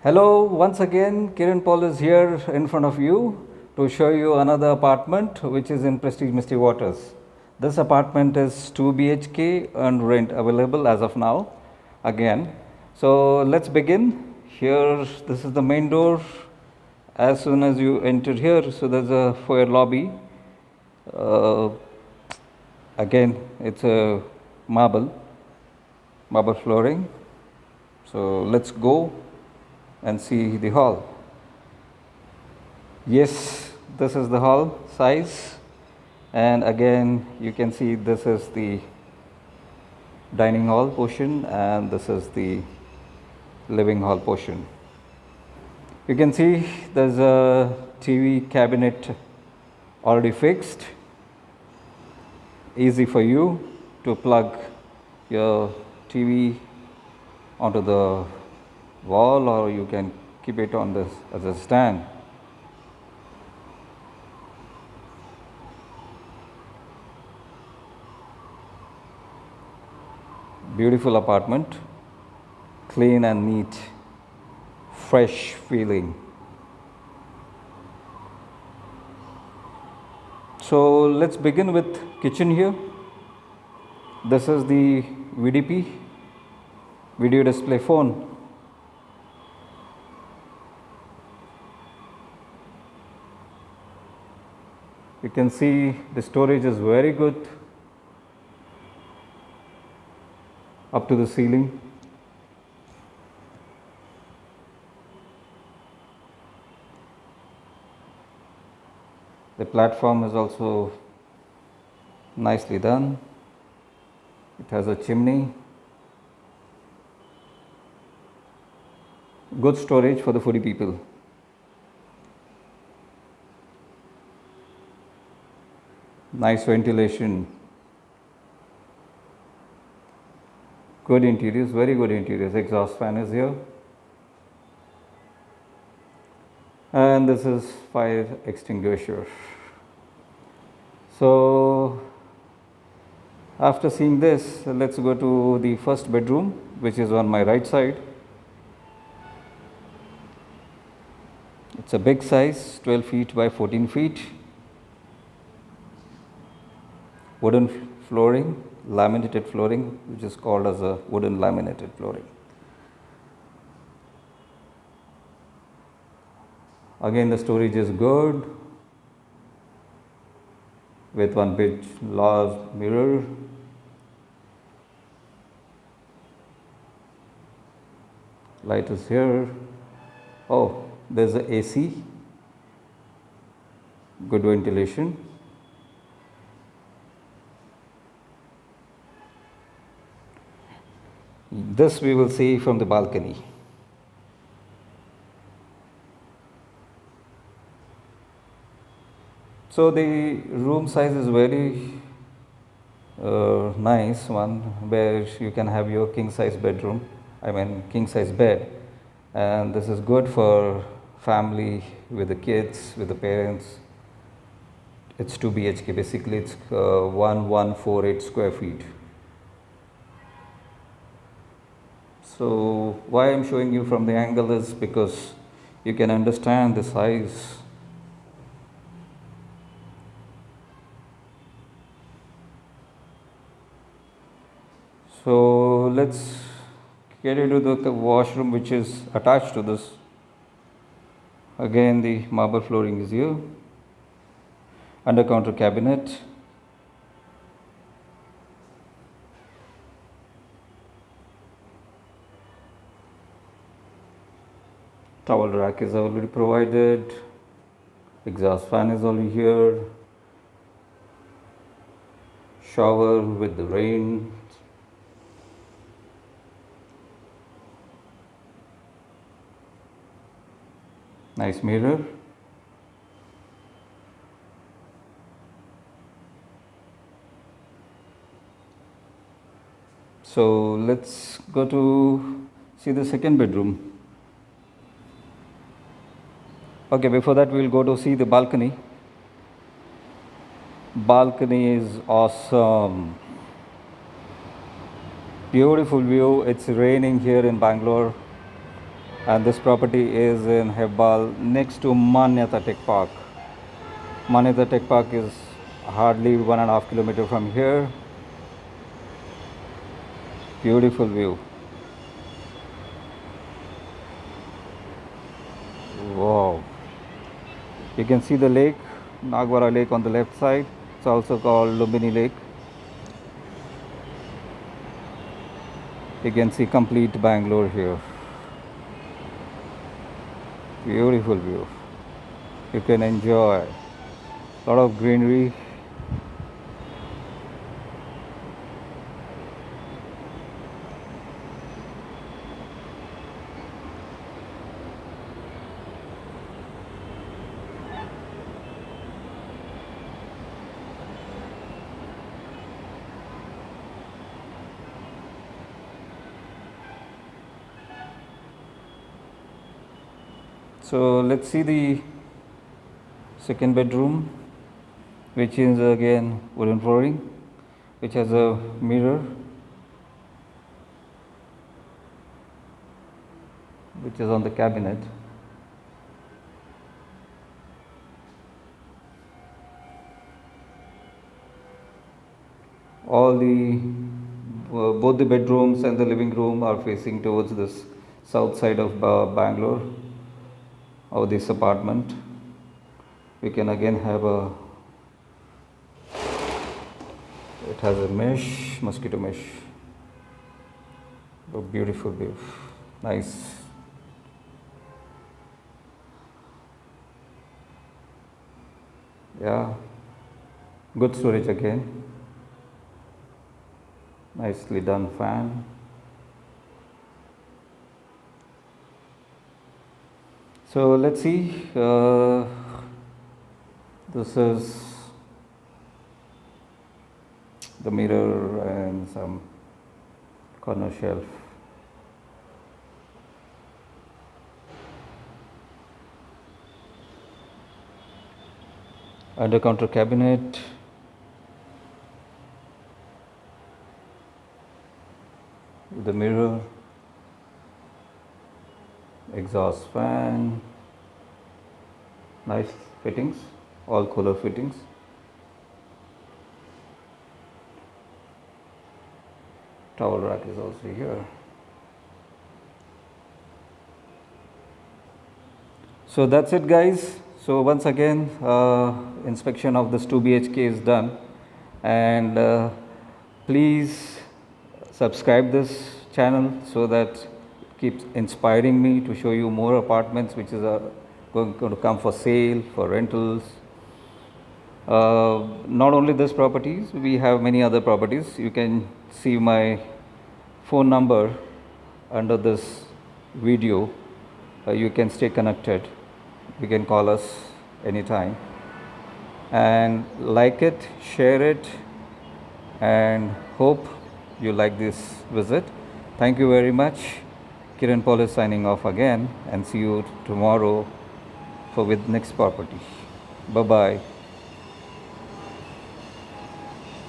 Hello, once again, Kiran Paul is here in front of you to show you another apartment which is in Prestige Misty Waters. This apartment is 2 BHK and rent available as of now again. So let's begin. Here, this is the main door. As soon as you enter here, so there's a foyer lobby. Again, it's a marble flooring. So let's go and see the hall. Yes, this is the hall size, and again you can see this is the dining hall portion and this is the living hall portion. You can see there's a TV cabinet already fixed, easy for you to plug your TV onto the wall, or you can keep it on this as a stand. Beautiful apartment, clean and neat, fresh feeling. So let's begin with kitchen here. This is the VDP, video display phone. You can see the storage is very good, up to the ceiling. The platform is also nicely done. It has a chimney. Good storage for the foodie people. Nice ventilation. Good interiors, very good interiors. Exhaust fan is here. And this is fire extinguisher. So after seeing this, let's go to the first bedroom, which is on my right side. It's a big size, 12 feet by 14 feet. Wooden flooring, laminated flooring, which is called as a wooden laminated flooring. Again, the storage is good, with one big large mirror. Light is here. Oh, there's a AC, good ventilation. This we will see from the balcony. So the room size is very nice one, where you can have your king size bedroom, king size bed, and this is good for family with the kids, with the parents. It's 2 BHK, basically it's 1148 square feet. So why I'm showing you from the angle is because you can understand the size. So let's get into the washroom, which is attached to this. Again, the marble flooring is here. Under counter cabinet. Towel rack is already provided. Exhaust fan is already here. Shower with the rain. Nice mirror. So let's go to see the second bedroom. Okay, before that we'll go to see the balcony. Balcony is awesome. Beautiful view. It's raining here in Bangalore. And this property is in Hebbal next to Manyata Tech Park. Manyata Tech Park is hardly 1.5 kilometers from here. Beautiful view. Wow. You can see the lake, Nagwara Lake on the left side. It's also called Lumbini Lake. You can see complete Bangalore here. Beautiful view. You can enjoy a lot of greenery. So let's see the second bedroom, which is again wooden flooring, which has a mirror, which is on the cabinet. All the both the bedrooms and the living room are facing towards this south side of Bangalore, of this apartment. We can again have it has a mesh, mosquito mesh. A beautiful view, nice. Yeah, good storage again. Nicely done fan. So let's see. This is the mirror and some corner shelf. Under counter cabinet. The mirror, exhaust fan, nice fittings, all cooler fittings. Towel rack is also here. So that's it, guys. So once again, inspection of this 2 BHK is done, and please subscribe this channel so that it keeps inspiring me to show you more apartments which is going to come for sale, for rentals. Not only this properties, we have many other properties. You can see my phone number under this video. You can stay connected. You can call us anytime, and like it, share it, and hope you like this visit. Thank you very much. Kiran Paul is signing off again, and see you tomorrow with next property. Bye bye.